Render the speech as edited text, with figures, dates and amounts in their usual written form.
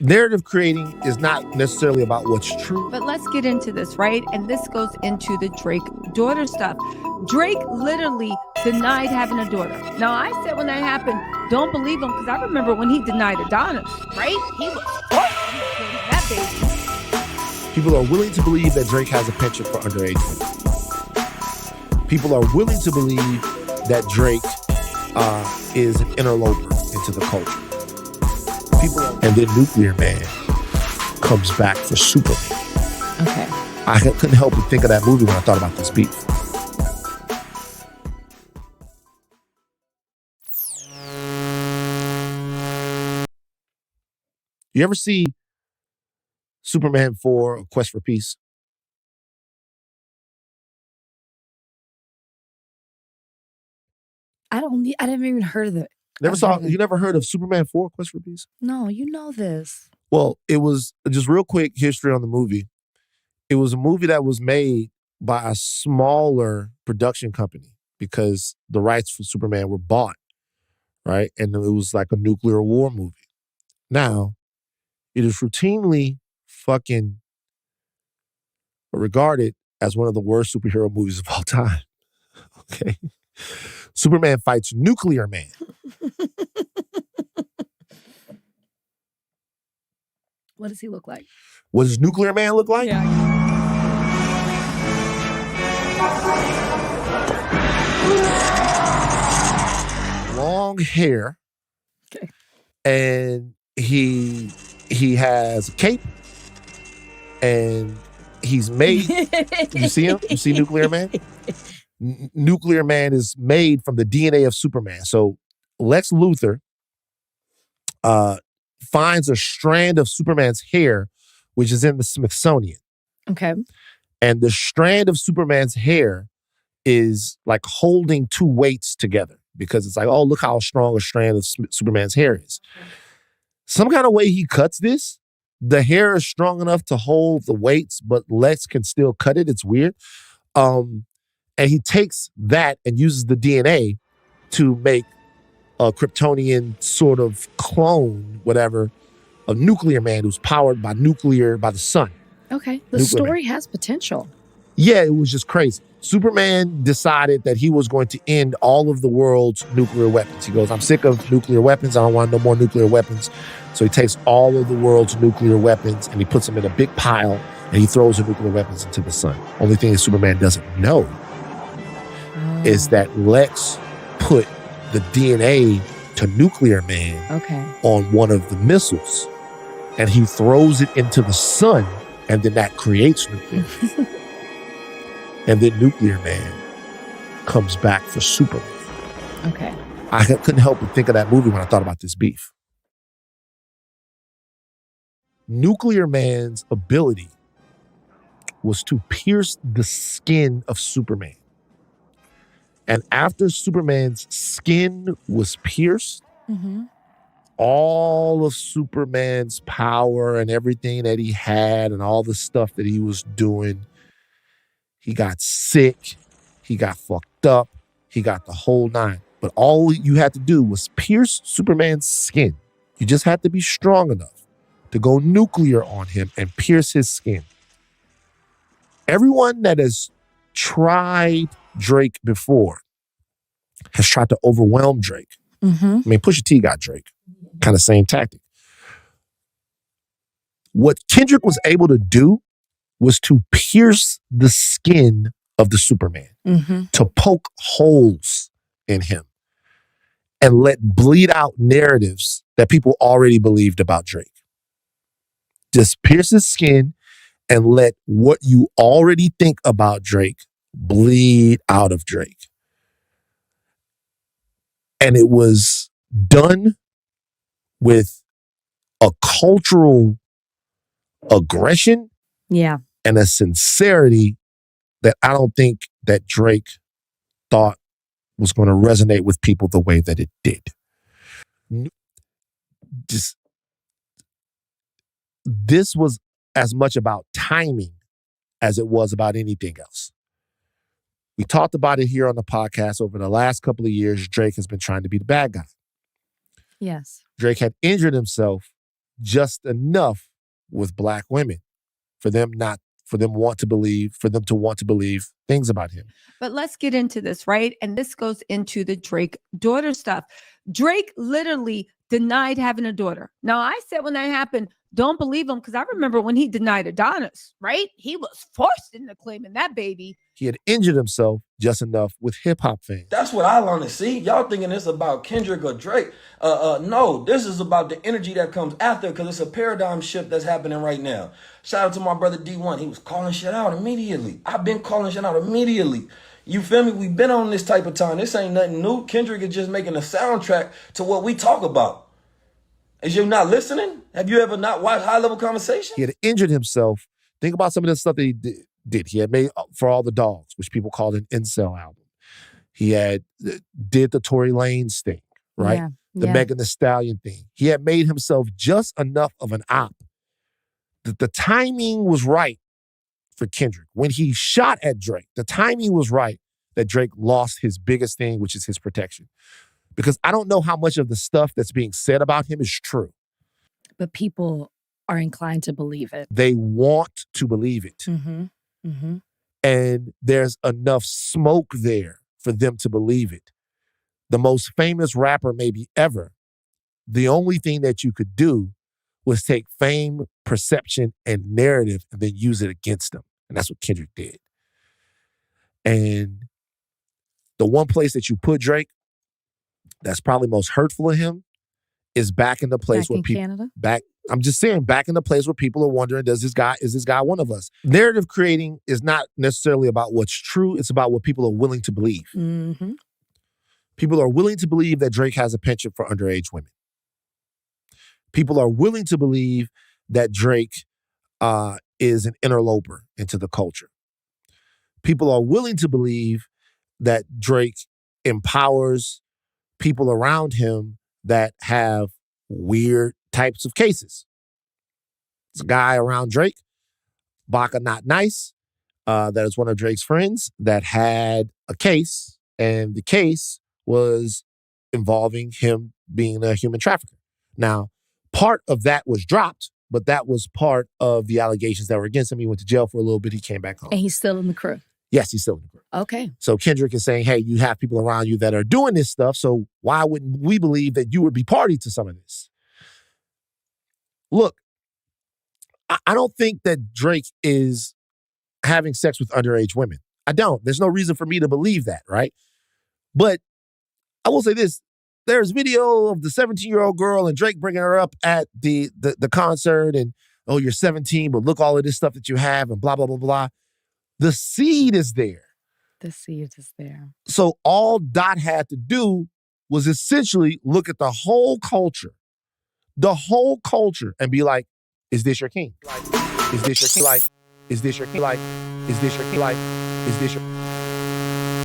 Narrative creating is not necessarily about what's true. But let's get into this, right? And this goes into the Drake daughter stuff. Drake literally denied having a daughter. Now, I said when that happened, don't believe him, because I remember when he denied Adonis, right? He was that baby. People are willing to believe that Drake has a penchant for underage women. People are willing to believe that Drake is an interloper into the culture. And then Nuclear Man comes back for Superman. Okay. I couldn't help but think of that movie when I thought about this beef. You ever see Superman 4, A Quest for Peace? I never even heard of it. You never heard of Superman 4, Quest for Peace? No, you know this. Well, it was just real quick history on the movie. It was a movie that was made by a smaller production company because the rights for Superman were bought, right? And it was like a nuclear war movie. Now, it is routinely fucking regarded as one of the worst superhero movies of all time. Okay? Superman fights Nuclear Man. What does he look like? What does Nuclear Man look like? Yeah. Long hair. Okay. And he has a cape. And he's made. You see him? You see Nuclear Man? Nuclear Man is made from the DNA of Superman. So Lex Luthor finds a strand of Superman's hair, which is in the Smithsonian. Okay. And the strand of Superman's hair is like holding two weights together because it's like, oh, look how strong a strand of Superman's hair is. Some kind of way he cuts this, the hair is strong enough to hold the weights, but Lex can still cut it. It's weird. And he takes that and uses the DNA to make a Kryptonian sort of clone, whatever, of Nuclear Man who's powered by the sun. Okay. The Nuclear story Man. has potential. Yeah, it was just crazy. Superman decided that he was going to end all of the world's nuclear weapons. He goes, I'm sick of nuclear weapons. I don't want no more nuclear weapons. So he takes all of the world's nuclear weapons and he puts them in a big pile and he throws the nuclear weapons into the sun. Only thing that Superman doesn't know is that Lex put the DNA to Nuclear Man on one of the missiles. And he throws it into the sun, and then that creates Nuclear Man. And then Nuclear Man comes back for Superman. Okay. I couldn't help but think of that movie when I thought about this beef. Nuclear Man's ability was to pierce the skin of Superman. And after Superman's skin was pierced, all of Superman's power and everything that he had and all the stuff that he was doing, he got sick, he got fucked up, he got the whole nine. But all you had to do was pierce Superman's skin. You just had to be strong enough to go nuclear on him and pierce his skin. Everyone that has tried Drake before has tried to overwhelm Drake. I mean, Pusha T got Drake. Kind of same tactic. What Kendrick was able to do was to pierce the skin of the Superman, to poke holes in him and let bleed out narratives that people already believed about Drake. Just pierce his skin and let what you already think about Drake bleed out of Drake. And it was done with a cultural aggression and a sincerity that I don't think that Drake thought was going to resonate with people the way that it did. This was as much about timing as it was about anything else. We talked about it here on the podcast. Over the last couple of years, Drake has been trying to be the bad guy. Yes. Drake had injured himself just enough with Black women for them to want to believe things about him. But let's get into this, right? And this goes into the Drake daughter stuff. Drake literally denied having a daughter. Now, I said when that happened, don't believe him, because I remember when he denied Adonis, right? He was forced into claiming that baby. He had injured himself just enough with hip-hop fans. That's what I learned to see. Y'all thinking this about Kendrick or Drake. No, this is about the energy that comes after, because it's a paradigm shift that's happening right now. Shout out to my brother D1. He was calling shit out immediately. I've been calling shit out immediately. You feel me? We've been on this type of time. This ain't nothing new. Kendrick is just making a soundtrack to what we talk about. Is you not listening? Have you ever not watched High Level Conversation? He had injured himself. Think about some of the stuff that he did. He had made For All the Dogs, which people called an incel album. He had did the Tory Lanez thing, right? Yeah, the Megan Thee Stallion thing. He had made himself just enough of an op that the timing was right for Kendrick. When he shot at Drake, the timing was right that Drake lost his biggest thing, which is his protection. Because I don't know how much of the stuff that's being said about him is true. But people are inclined to believe it. They want to believe it. Mm-hmm. Mm-hmm. And there's enough smoke there for them to believe it. The most famous rapper maybe ever, the only thing that you could do was take fame, perception, and narrative and then use it against them. And that's what Kendrick did. And the one place that you put Drake that's probably most hurtful of him is back in the place where people Canada? I'm just saying, back in the place where people are wondering, is this guy one of us? Narrative creating is not necessarily about what's true, it's about what people are willing to believe. Mm-hmm. People are willing to believe that Drake has a penchant for underage women. People are willing to believe that Drake is an interloper into the culture. People are willing to believe that Drake empowers people around him that have weird types of cases. There's a guy around Drake, Baka Not Nice, that is one of Drake's friends, that had a case, and the case was involving him being a human trafficker. Now, part of that was dropped, but that was part of the allegations that were against him. He went to jail for a little bit. He came back home. And he's still in the crew? Yes, he's still in the crew. Okay. So Kendrick is saying, hey, you have people around you that are doing this stuff, so why wouldn't we believe that you would be party to some of this? Look, I don't think that Drake is having sex with underage women. I don't. There's no reason for me to believe that, right? But I will say this. There's video of the 17-year-old girl and Drake bringing her up at the concert and, oh, you're 17, but look all of this stuff that you have and blah, blah, blah, blah. The seed is there. The seed is there. So all Dot had to do was essentially look at the whole culture, and be like, is this your king? Is this your king? Is this your king? Is this your king? Is this your